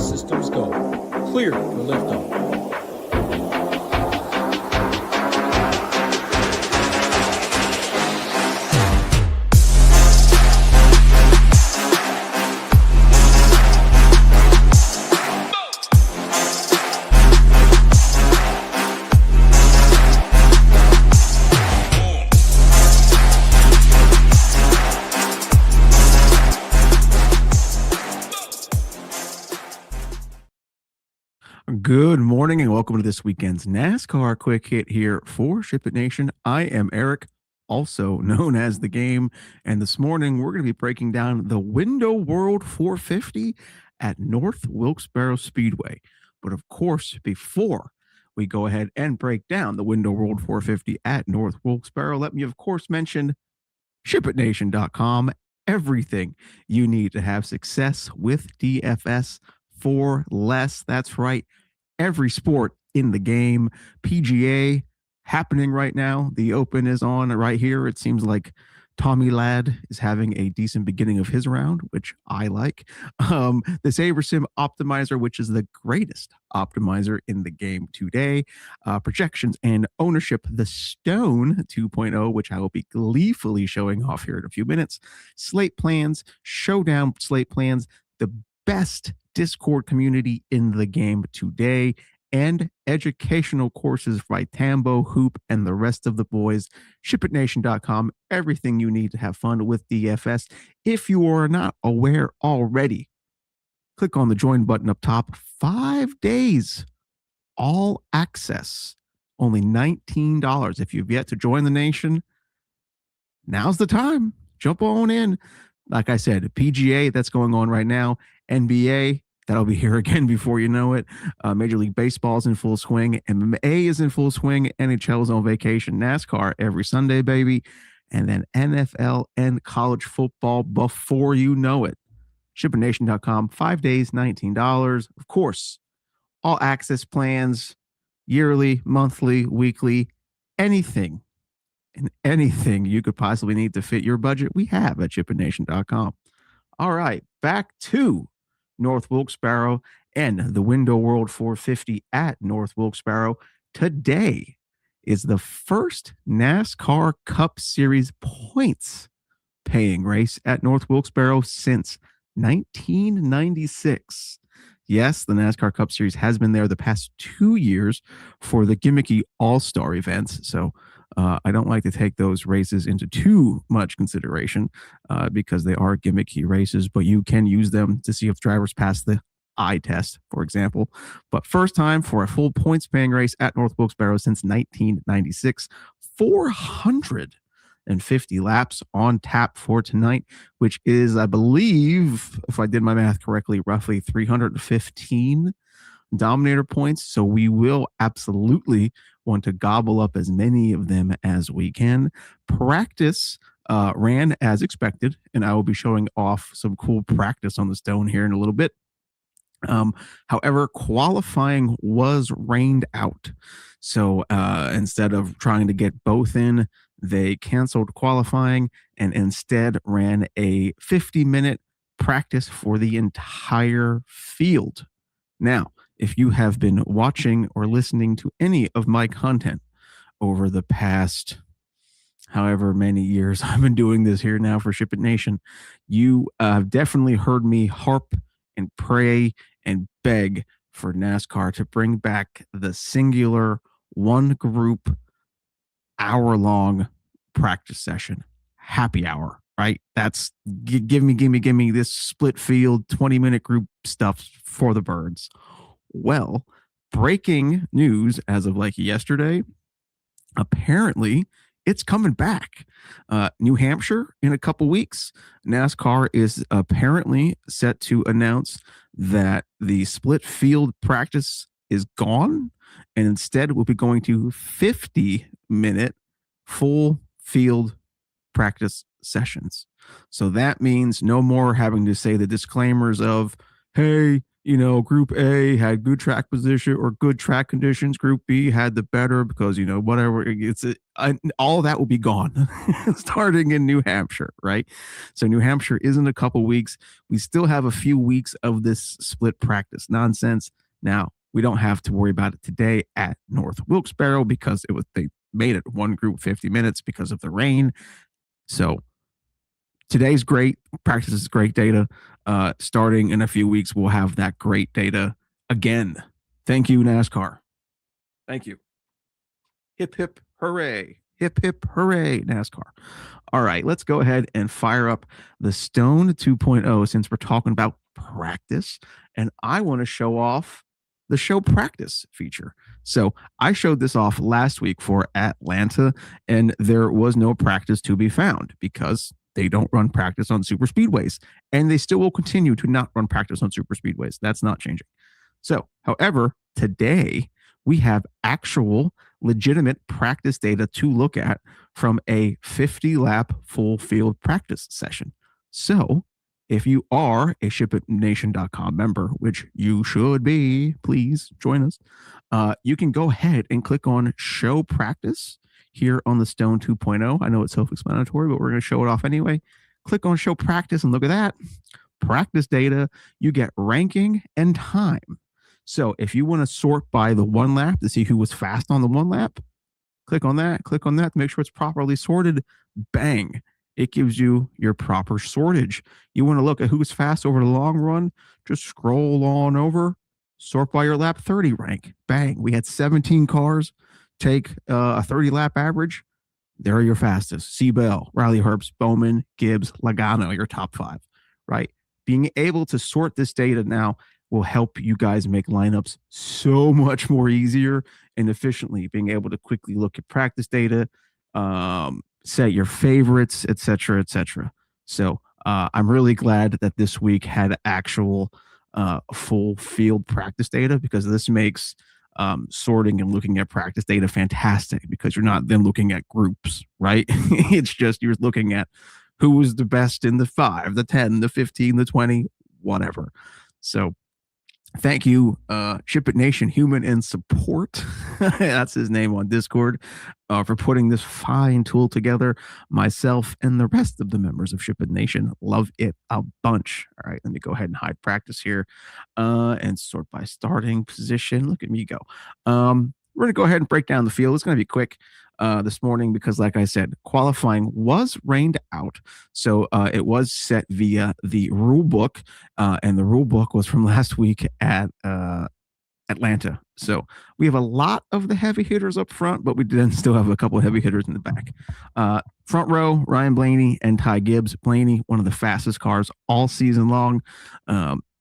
systems go. Clear for liftoff. Good morning and welcome to this weekend's NASCAR Quick Hit here for Ship It Nation. I am Eric, also known as The Game, and this morning we're going to be breaking down the Window World 450 at North Wilkesboro Speedway. But of course, before we go ahead and break down the Window World 450 at North Wilkesboro, let me of course mention ShipItNation.com, everything you need to have success with DFS for less. That's right. Every sport in the game. PGA happening right now. The Open is on right here. It seems like Tommy Ladd is having a decent beginning of his round, which I like. The SaberSim Optimizer, which is the greatest optimizer in the game today. Projections and ownership, the Stone 2.0, which I will be gleefully showing off here in a few minutes. Slate plans, showdown slate plans, the best Discord community in the game today, and educational courses by Tambo, Hoop, and the rest of the boys. ShipItNation.com, everything you need to have fun with DFS. If you are not aware already, click on the join button up top. 5 days, all access, only $19. If you've yet to join the nation, now's the time. Jump on in. Like I said, PGA, that's going on right now. NBA, that'll be here again before you know it. Major League Baseball is in full swing. MMA is in full swing. NHL is on vacation. NASCAR every Sunday, baby. And then NFL and college football before you know it. ShipItNation.com, 5 days, $19. Of course, all access plans, yearly, monthly, weekly, anything and anything you could possibly need to fit your budget, we have at ShipItNation.com. All right, back to North Wilkesboro and the Window World 450 at North Wilkesboro. Today is the first NASCAR Cup Series points paying race at North Wilkesboro since 1996. Yes, the NASCAR Cup Series has been there the past 2 years for the gimmicky all-star events. So I don't like to take those races into too much consideration because they are gimmicky races, but you can use them to see if drivers pass the eye test, for example. But first time for a full points paying race at North Wilkesboro since 1996. 450 laps on tap for tonight, which is, I believe, if I did my math correctly, roughly 315 Dominator points. So we will absolutely want to gobble up as many of them as we can. Practice ran as expected, and I will be showing off some cool practice on the Stone here in a little bit. However, qualifying was rained out. So instead of trying to get both in, they canceled qualifying and instead ran a 50-minute practice for the entire field. Now, if you have been watching or listening to any of my content over the past however many years I've been doing this here now for Ship It Nation, you have definitely heard me harp and pray and beg for NASCAR to bring back the singular one group hour-long practice session, happy hour, right? That's give me this split field 20-minute group stuff for the birds. Well, breaking news as of like yesterday, apparently it's coming back. New Hampshire in a couple weeks. NASCAR is apparently set to announce that the split field practice is gone, and instead we'll be going to 50-minute full field practice sessions. So that means no more having to say the disclaimers of, hey, Group A had good track position or good track conditions. Group B had the better because, whatever. All that will be gone starting in New Hampshire, right? So New Hampshire is in a couple weeks. We still have a few weeks of this split practice nonsense. Now, we don't have to worry about it today at North Wilkesboro because they made it one group 50 minutes because of the rain. So today's great. Practice is great data. Starting in a few weeks, we'll have that great data again. Thank you, NASCAR. Thank you. Hip, hip, hooray. Hip, hip, hooray, NASCAR. All right, let's go ahead and fire up the Stone 2.0 since we're talking about practice. And I want to show off the show practice feature. So I showed this off last week for Atlanta, and there was no practice to be found because they don't run practice on super speedways, and they still will continue to not run practice on super speedways. That's not changing. So, however, today we have actual legitimate practice data to look at from a 50-lap full field practice session. So if you are a shipitnation.com member, which you should be, please join us. You can go ahead and click on show practice here on the Stone 2.0. I know it's self-explanatory, but we're going to show it off anyway. Click on show practice and look at that. Practice data, you get ranking and time. So if you want to sort by the one lap to see who was fast on the one lap, click on that to make sure it's properly sorted. Bang. It gives you your proper sortage. You want to look at who's fast over the long run, just scroll on over, sort by your lap 30 rank. Bang. We had 17 cars take a 30 lap average. There are your fastest. Seabell, Riley Herbst, Bowman, Gibbs, Logano, your top 5, right? Being able to sort this data now will help you guys make lineups so much more easier and efficiently. Being able to quickly look at practice data, set your favorites, etc., etc. So I'm really glad that this week had actual full field practice data, because this makes sorting and looking at practice data fantastic, because you're not then looking at groups, right? It's just you're looking at who was the best in the 5, the 10, the 15, the 20, whatever. So thank you, Ship It Nation Human in Support. That's his name on Discord, for putting this fine tool together. Myself and the rest of the members of Ship It Nation love it a bunch. All right, let me go ahead and hide practice here and sort by starting position. Look at me go. We're going to go ahead and break down the field. It's going to be quick this morning because, like I said, qualifying was rained out. So it was set via the rule book, and the rule book was from last week at Atlanta. So we have a lot of the heavy hitters up front, but we then still have a couple of heavy hitters in the back. Front row, Ryan Blaney and Ty Gibbs. Blaney, one of the fastest cars all season long.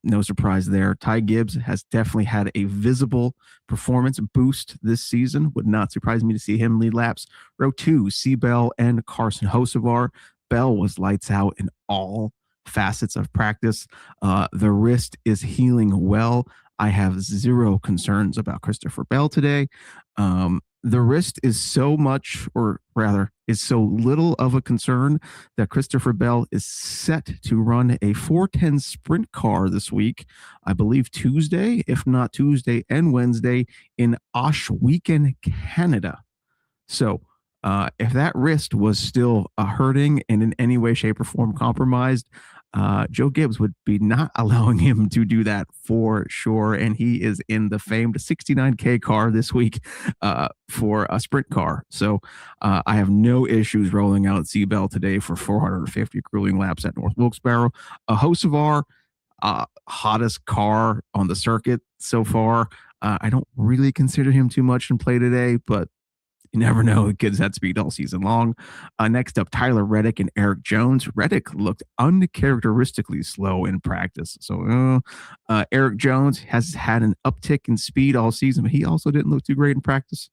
No surprise there. Ty Gibbs has definitely had a visible performance boost this season. Would not surprise me to see him lead laps. Row 2, Seabell and Carson Hocevar. Bell was lights out in all facets of practice. The wrist is healing well. I have zero concerns about Christopher Bell today. The wrist is so much, or rather, is so little of a concern that Christopher Bell is set to run a 410 sprint car this week. I believe Tuesday, if not Tuesday and Wednesday, in Ohshweekend, Canada. So if that wrist was still hurting and in any way, shape, or form compromised, Joe Gibbs would be not allowing him to do that for sure. And he is in the famed 69K car this week for a sprint car. So I have no issues rolling out Seabell today for 450 grueling laps at North Wilkesboro. Hocevar, hottest car on the circuit so far. I don't really consider him too much in play today, but you never know. The kid's had speed all season long. Next up, Tyler Reddick and Eric Jones. Reddick looked uncharacteristically slow in practice. So Eric Jones has had an uptick in speed all season, but he also didn't look too great in practice.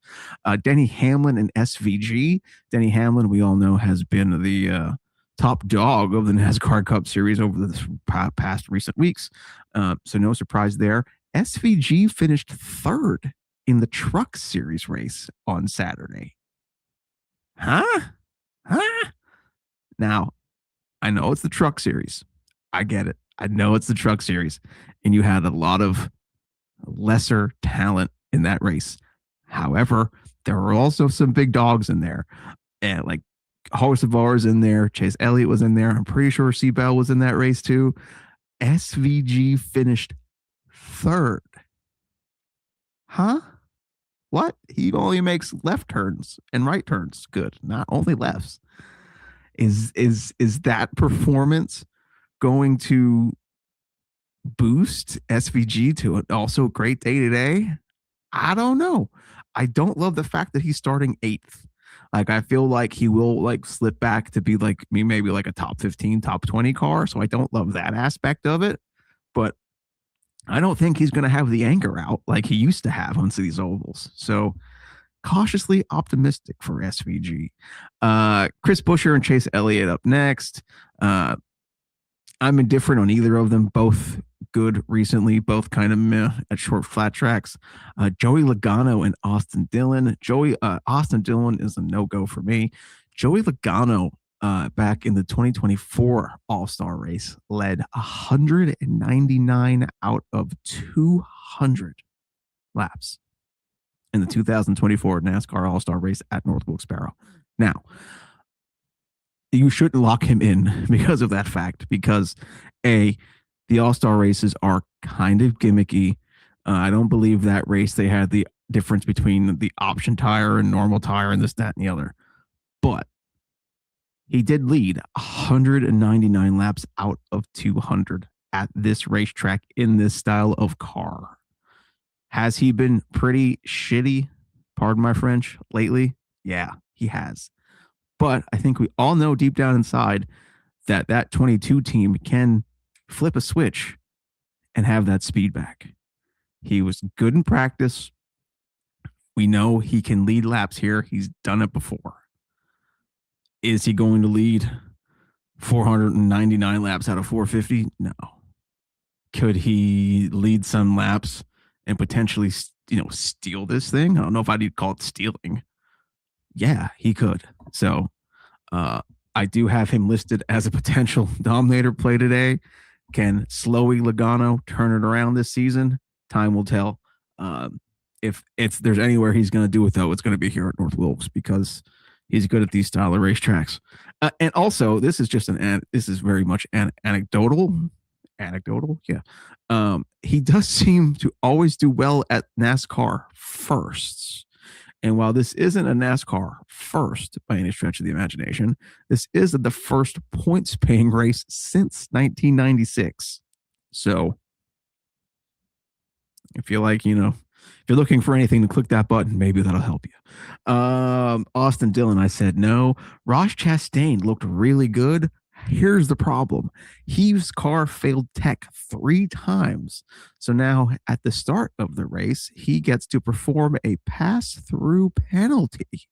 Denny Hamlin and SVG. Denny Hamlin, we all know, has been the top dog of the NASCAR Cup Series over the past recent weeks. So no surprise there. SVG finished 3rd in the Truck Series race on Saturday. Huh? Now, I know it's the Truck Series. I get it. I know it's the Truck Series, and you had a lot of lesser talent in that race. However, there were also some big dogs in there, and like Hocevar is in there, Chase Elliott was in there. I'm pretty sure Seabell was in that race too. SVG finished third. Huh? What? He only makes left turns and right turns good, not only lefts. Is that performance going to boost SVG to an also great day today? I don't know. I don't love the fact that he's starting 8th. Like, I feel like he will like slip back to be like maybe like a top 15, top 20 car. So I don't love that aspect of it. But I don't think he's going to have the anger out like he used to have on these ovals. So cautiously optimistic for SVG. Chris Buescher and Chase Elliott up next. I'm indifferent on either of them. Both good recently, both kind of meh at short flat tracks. Joey Logano and Austin Dillon. Austin Dillon is a no-go for me. Joey Logano, back in the 2024 All-Star race, led 199 out of 200 laps in the 2024 NASCAR All-Star race at North Wilkesboro. Now, you shouldn't lock him in because of that fact, because the All-Star races are kind of gimmicky. I don't believe that race they had the difference between the option tire and normal tire and this, that, and the other. But he did lead 199 laps out of 200 at this racetrack in this style of car. Has he been pretty shitty, pardon my French, lately? Yeah, he has. But I think we all know deep down inside that 22 team can flip a switch and have that speed back. He was good in practice. We know he can lead laps here. He's done it before. Is he going to lead 499 laps out of 450? No. Could he lead some laps and potentially, steal this thing? I don't know if I'd call it stealing. Yeah, he could. So I do have him listed as a potential Dominator play today. Can Slowy Logano turn it around this season? Time will tell. If there's anywhere he's going to do it, though, it's going to be here at North Wilkes because he's good at these style of racetracks. And also, this is just this is very much anecdotal. Anecdotal, yeah. He does seem to always do well at NASCAR firsts. And while this isn't a NASCAR first by any stretch of the imagination, this is the first points paying race since 1996. So if you like, if you're looking for anything to click that button, maybe that'll help you. Austin Dillon, I said no. Ross Chastain looked really good. Here's the problem. His car failed tech 3 times. So now at the start of the race, he gets to perform a pass-through penalty.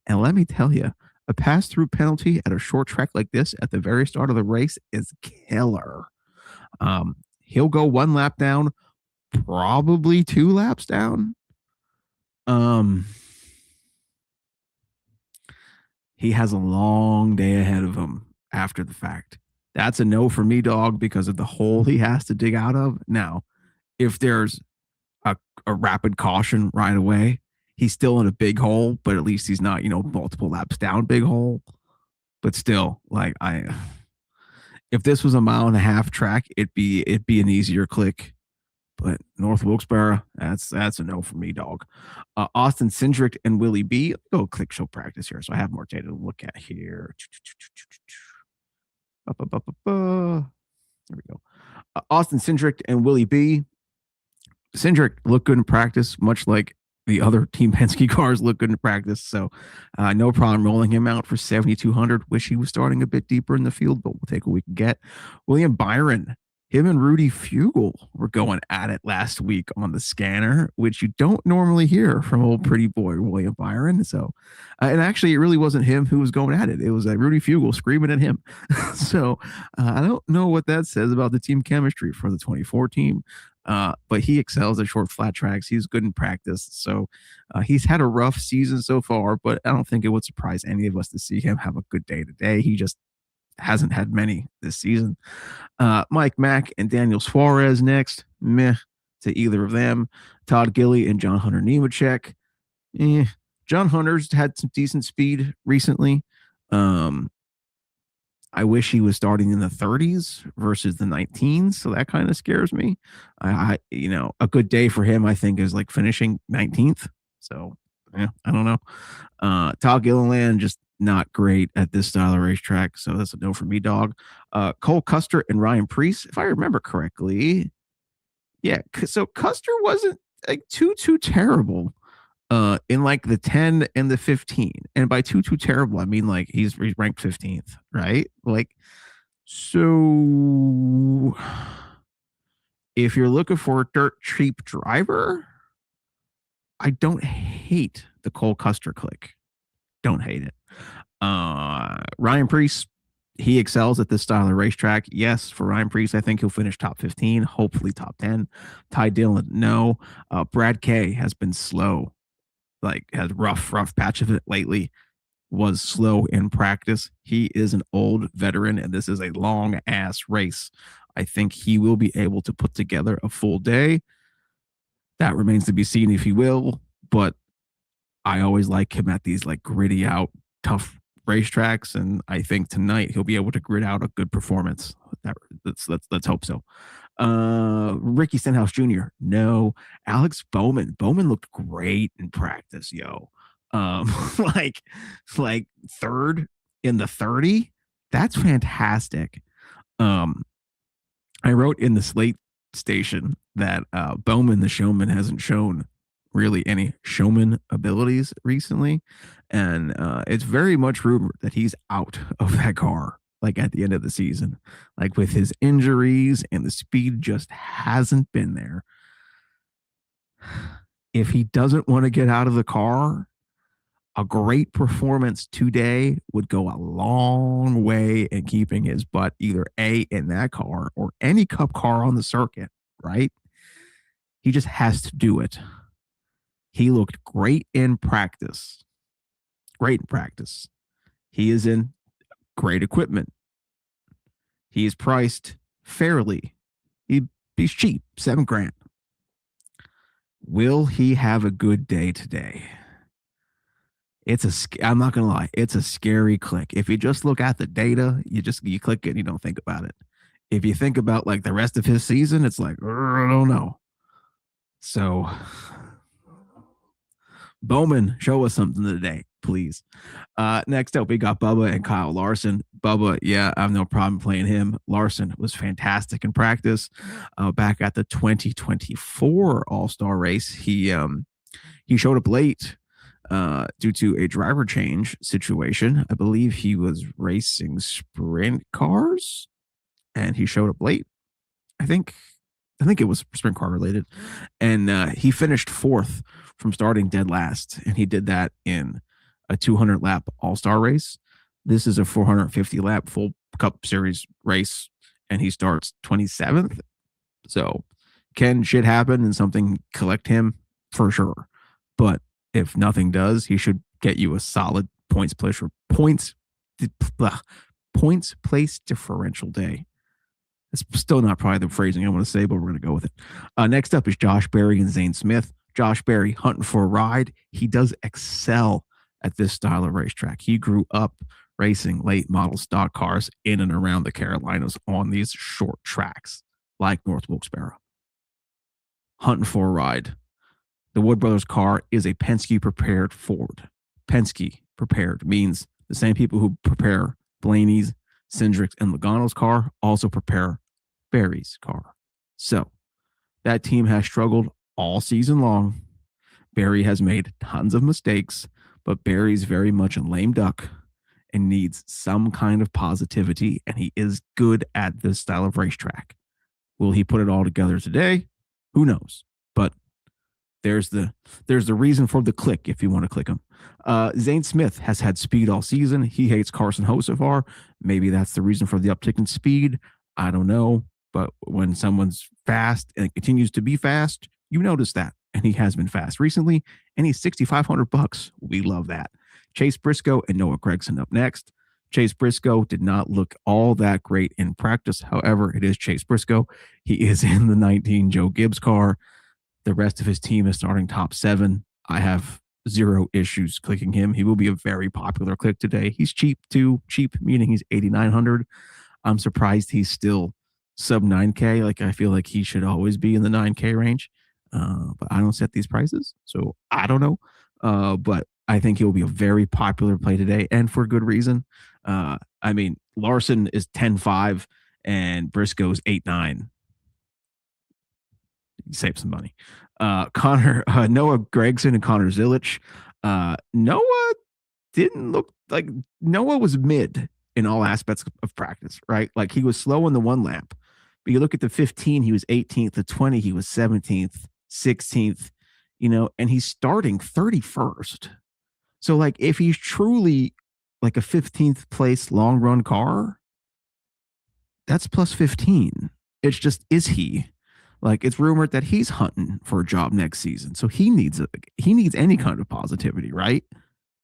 And let me tell you, a pass-through penalty at a short track like this at the very start of the race is killer. He'll go 1 lap down, probably 2 laps down. He has a long day ahead of him after the fact. That's a no for me, dog, because of the hole he has to dig out of. Now, if there's a rapid caution right away, he's still in a big hole, but at least he's not, multiple laps down big hole. But still, like if this was a 1.5-mile track, it'd be an easier click. But North Wilkesboro, that's a no for me, dog. Austin Cindric and Willie B. Let me go click show practice here, so I have more data to look at here. There we go. Austin Cindric and Willie B. Cindric looked good in practice, much like the other Team Penske cars look good in practice. So no problem rolling him out for 7,200. Wish he was starting a bit deeper in the field, but we'll take what we can get. William Byron, him and Rudy Fugle were going at it last week on the scanner, which you don't normally hear from old pretty boy William Byron. So, and actually, it really wasn't him who was going at it. It was Rudy Fugle screaming at him. So I don't know what that says about the team chemistry for the 24 team. But he excels at short flat tracks. He's good in practice. So he's had a rough season so far, but I don't think it would surprise any of us to see him have a good day today. He just hasn't had many this season. Mike Mack and Daniel Suarez next. Meh to either of them. Todd Gilly and John Hunter Nemechek. John Hunter's had some decent speed recently. I wish he was starting in the 30s versus the 19s, so that kind of scares me. A good day for him, I think, is like finishing 19th. So, yeah, I don't know. Todd Gilliland, just not great at this style of racetrack, so that's a no for me, dog. Cole Custer and Ryan Preece, if I remember correctly. Yeah, so Custer wasn't like too terrible in like the 10 and the 15. And by too terrible, I mean like he's ranked 15th, right? Like, so if you're looking for a dirt cheap driver, I don't hate the Cole Custer click. Don't hate it. Ryan Preece, he excels at this style of racetrack. Yes, for Ryan Preece, I think he'll finish top 15, hopefully top 10. Ty Dillon, no. Brad K has been slow, like has rough patch of it lately, was slow in practice. He is an old veteran, and this is a long ass race. I think he will be able to put together a full day. That remains to be seen if he will, but I always like him at these like gritty out, tough racetracks, and I think tonight he'll be able to grit out a good performance. Let's hope so. Ricky Stenhouse Jr. No. Alex Bowman. Bowman looked great in practice, yo. Like third in the 30. That's fantastic. I wrote in the Slate station that Bowman the showman hasn't shown really any showman abilities recently, and it's very much rumored that he's out of that car like at the end of the season, like with his injuries, and the speed just hasn't been there. If he doesn't want to get out of the car, a great performance today would go a long way in keeping his butt either A, in that car or any cup car on the circuit, right? He just has to do it. He looked great in practice. Great in practice. He is in great equipment. He is priced fairly. He's cheap, $7,000. Will he have a good day today? I'm not gonna lie, it's a scary click. If you just look at the data, you click it and you don't think about it. If you think about like the rest of his season, it's like, I don't know. So Bowman, show us something today, please. Next up, we got Bubba and Kyle Larson. Bubba, yeah, I have no problem playing him. Larson was fantastic in practice. Back at the 2024 All-Star race, he showed up late due to a driver change situation. I believe he was racing sprint cars, and he showed up late. I think it was sprint car related, and he finished fourth from starting dead last, and he did that in a 200 lap all-star race. This is a 450 lap full cup series race, and he starts 27th. So can shit happen and something collect him? For sure. But if nothing does, he should get you a solid points place differential day. It's still not probably the phrasing I want to say, but we're going to go with it. Next up is Josh Berry and Zane Smith. Josh Berry hunting for a ride. He does excel at this style of racetrack. He grew up racing late model stock cars in and around the Carolinas on these short tracks like North Wilkesboro. Hunting for a ride. The Wood Brothers car is a Penske prepared Ford. Penske prepared means the same people who prepare Blaney's, Cindric's, and Logano's car also prepare Berry's car. So that team has struggled all season long. Berry has made tons of mistakes, but Berry's very much a lame duck and needs some kind of positivity, and he is good at this style of racetrack. Will he put it all together today? Who knows? But there's the reason for the click if you want to click him. Zane Smith has had speed all season. He hates Carson Ho so far. Maybe that's the reason for the uptick in speed. I don't know. But when someone's fast and continues to be fast, you notice that. And he has been fast recently, and he's $6,500. We love that. Chase Briscoe and Noah Gragson up next. Chase Briscoe did not look all that great in practice. However, it is Chase Briscoe. He is in the 19 Joe Gibbs car. The rest of his team is starting top 7. I have zero issues clicking him. He will be a very popular click today. He's cheap too. Cheap meaning he's 8,900. I'm surprised he's still sub 9K. Like, I feel like he should always be in the 9K range. But I don't set these prices, so I don't know. But I think he'll be a very popular play today, and for good reason. I mean, Larson is 10.5 and Briscoe's 8.9. Save some money. Noah Gragson and Connor Zilic. Noah didn't look like Noah was mid in all aspects of practice, right? Like, he was slow in the one lap, but you look at the 15, he was 18th. The 20, he was 17th, 16th, and he's starting 31st. So, like, if he's truly like a 15th place long run car, that's plus 15. It's just, is he? Like, it's rumored that he's hunting for a job next season, so he needs any kind of positivity, right?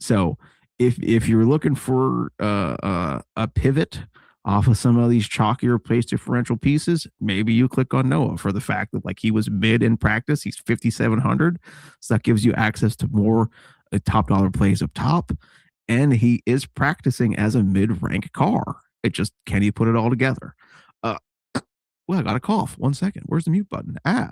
So if you're looking for a pivot off of some of these chalkier place differential pieces, maybe you click on Noah for the fact that, like, he was mid in practice. He's 5,700, so that gives you access to more top dollar plays up top, and he is practicing as a mid-rank car. It just, can he put it all together? Well, I got a cough. 1 second. Where's the mute button? I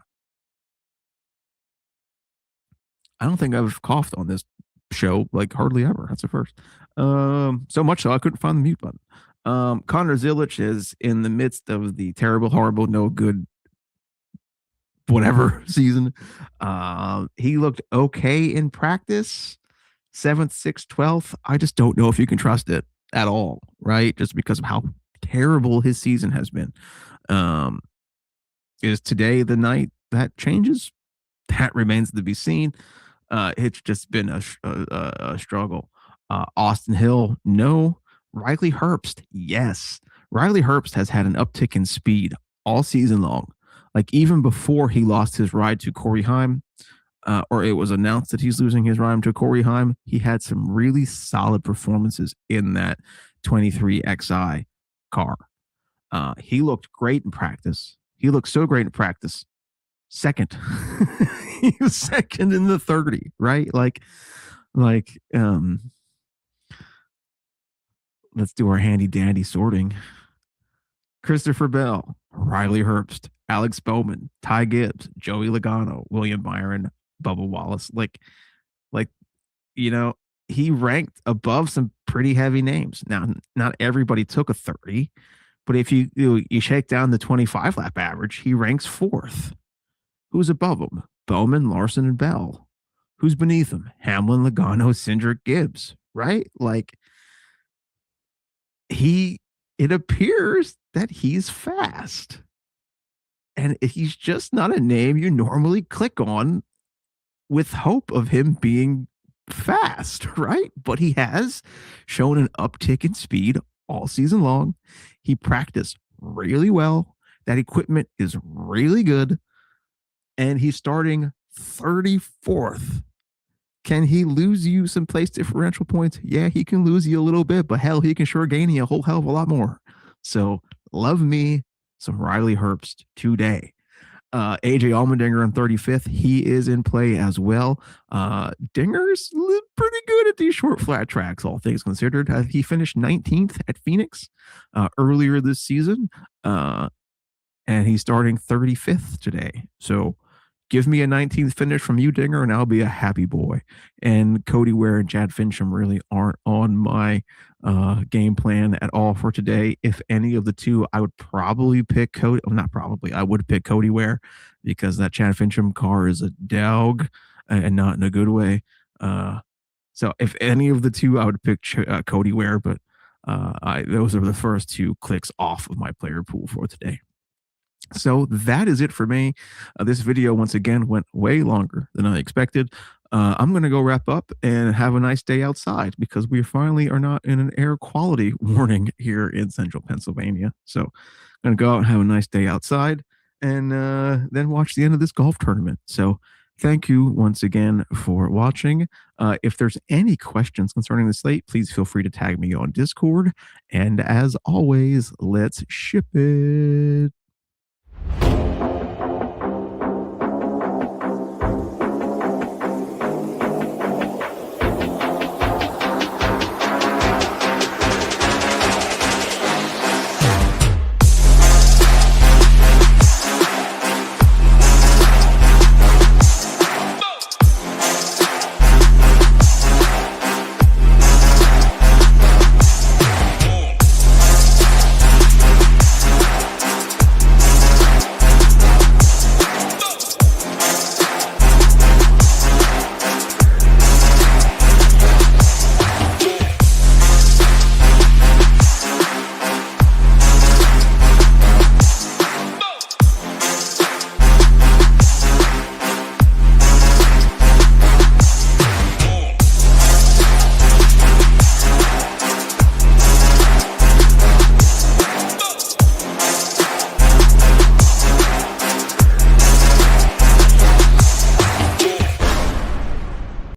don't think I've coughed on this show, like, hardly ever. That's a first. So much so I couldn't find the mute button. Connor Zilic is in the midst of the terrible, horrible, no good, whatever season. He looked okay in practice. 7th, 6th, 12th. I just don't know if you can trust it at all, right? Just because of how terrible his season has been. Is today the night that changes? That remains to be seen. It's just been a struggle. Austin Hill, no. Riley Herbst, yes. Riley Herbst has had an uptick in speed all season long. Like, even before he lost his ride to Corey Heim, or it was announced that he's losing his ride to Corey Heim, he had some really solid performances in that 23 XI car. He looked great in practice. He looked so great in practice. Second. He was second in the 30, right? Like, let's do our handy dandy sorting. Christopher Bell, Riley Herbst, Alex Bowman, Ty Gibbs, Joey Logano, William Byron, Bubba Wallace. Like, he ranked above some pretty heavy names. Now, not everybody took a 30. But if you shake down the 25 lap average, he ranks 4th. Who's above him? Bowman, Larson, and Bell. Who's beneath him? Hamlin, Logano, Cindric, Gibbs, right? Like, it appears that he's fast. And he's just not a name you normally click on with hope of him being fast, right? But he has shown an uptick in speed all season long. He practiced really well. That equipment is really good. And he's starting 34th. Can he lose you some place differential points? Yeah, he can lose you a little bit, but hell, he can sure gain you a whole hell of a lot more. So love me some Riley Herbst today. AJ Allmendinger on 35th. He is in play as well. Dinger's pretty good at these short flat tracks, all things considered. He finished 19th at Phoenix earlier this season, and he's starting 35th today. So give me a 19th finish from you, Dinger, and I'll be a happy boy. And Cody Ware and Chad Fincham really aren't on my game plan at all for today. If any of the two, I would probably pick Cody. Well, not probably. I would pick Cody Ware because that Chad Fincham car is a dog and not in a good way. So if any of the two, I would pick Cody Ware, but those are the first 2 clicks off of my player pool for today. So that is it for me. This video, once again, went way longer than I expected. I'm going to go wrap up and have a nice day outside because we finally are not in an air quality warning here in central Pennsylvania. So I'm going to go out and have a nice day outside and then watch the end of this golf tournament. So Thank you once again for watching. If there's any questions concerning the slate, please feel free to tag me on Discord. And as always, let's ship it.